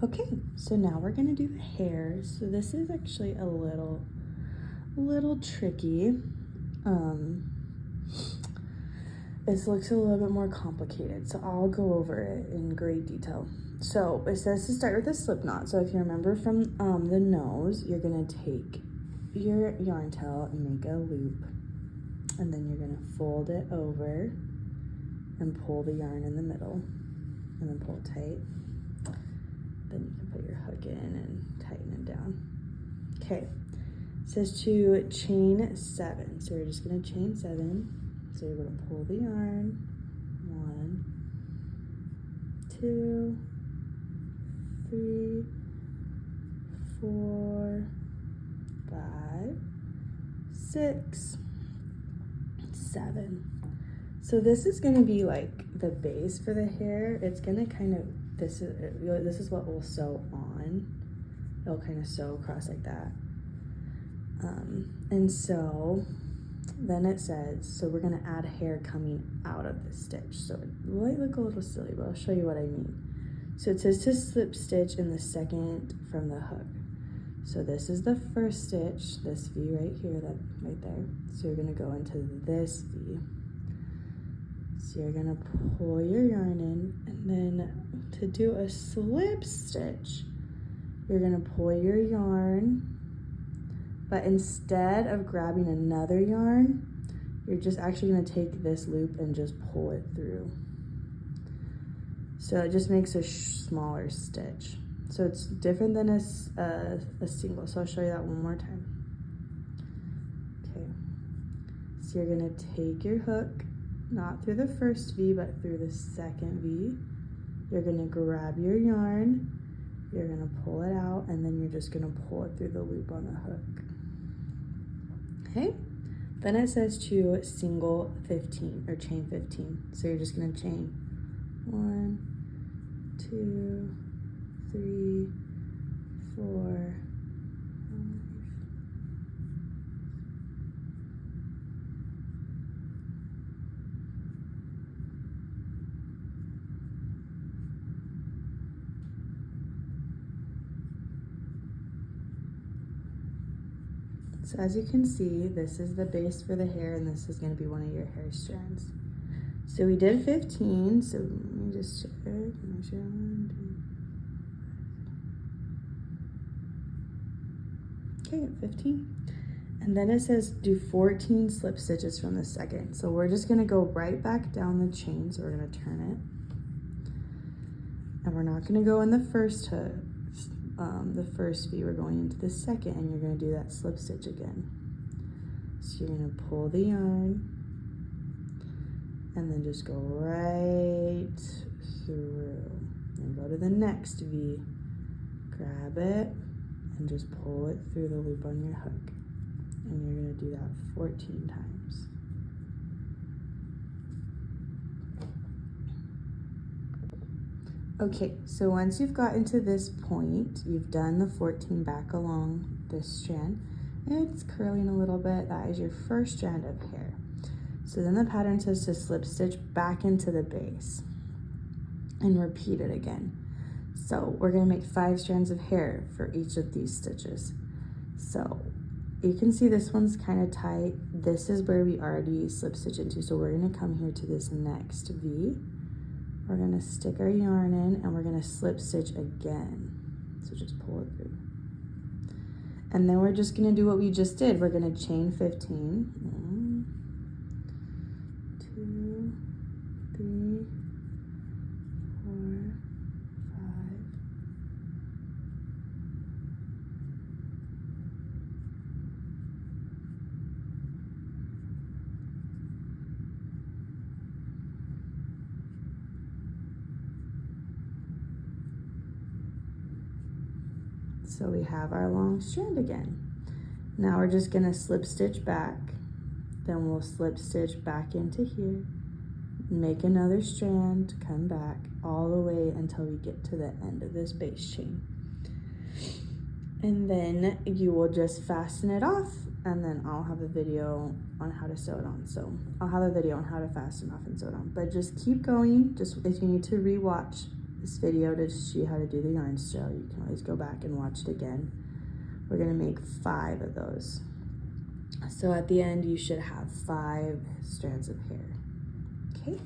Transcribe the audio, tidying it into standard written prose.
Okay, so now we're gonna do the hair. So this is actually a little tricky. This looks a little bit more complicated, so I'll go over it in great detail. So it says to start with a slip knot. So if you remember from the nose, you're gonna take your yarn tail and make a loop, and then you're gonna fold it over and pull the yarn in the middle, and then pull tight. Then you can put your hook in and tighten it down. Okay, it says to chain 7. So we're just gonna chain 7. So you're gonna pull the yarn, 1, 2, 3, 4, 5, 6, 7. So this is gonna be like the base for the hair. It's gonna kind of, this is what we'll sew on. It'll kind of sew across like that. And so then it says, so we're gonna add hair coming out of the stitch. So it might look a little silly, but I'll show you what I mean. So it says to slip stitch in the second from the hook. So this is the first stitch, this V right here, that right there. So you're gonna go into this V. So you're gonna pull your yarn in, and then to do a slip stitch, you're gonna pull your yarn, but instead of grabbing another yarn, you're just actually gonna take this loop and just pull it through. So it just makes a smaller stitch. So it's different than a single. So I'll show you that one more time. Okay, so you're gonna take your hook, not through the first V, but through the second V. You're gonna grab your yarn, you're gonna pull it out, and then you're just gonna pull it through the loop on the hook. Okay, then it says to single 15 or chain 15. So you're just gonna chain 1, 2, 3, 4, 5. So as you can see, this is the base for the hair, and this is going to be one of your hair strands. So we did 15, so let me just check. Okay, 15. And then it says do 14 slip stitches from the second. So we're just going to go right back down the chain, so we're going to turn it. And we're not going to go in the first hook. The first V, we're going into the second, and you're going to do that slip stitch again. So you're going to pull the yarn and then just go right through and go to the next V, grab it and just pull it through the loop on your hook, and you're going to do that 14 times. Okay, so once you've gotten to this point, you've done the 14 back along this strand, and it's curling a little bit. That is your first strand of hair. So then the pattern says to slip stitch back into the base and repeat it again. So we're gonna make 5 strands of hair for each of these stitches. So you can see this one's kind of tight. This is where we already slip stitch into. So we're gonna come here to this next V. We're gonna stick our yarn in, and we're gonna slip stitch again. So just pull it through. And then we're just gonna do what we just did. We're gonna chain 15. 1, 2, 3, 4, 5. So we have our long strand again. Now we're just gonna slip stitch back, then we'll slip stitch back into here, make another strand, come back all the way until we get to the end of this base chain. And then you will just fasten it off, and then I'll have a video on how to sew it on. So I'll have a video on how to fasten off and sew it on, but just keep going. Just if you need to re-watch this video to show you how to do the yarn strail. You can always go back and watch it again. We're gonna make 5 of those. So at the end, you should have 5 strands of hair, okay?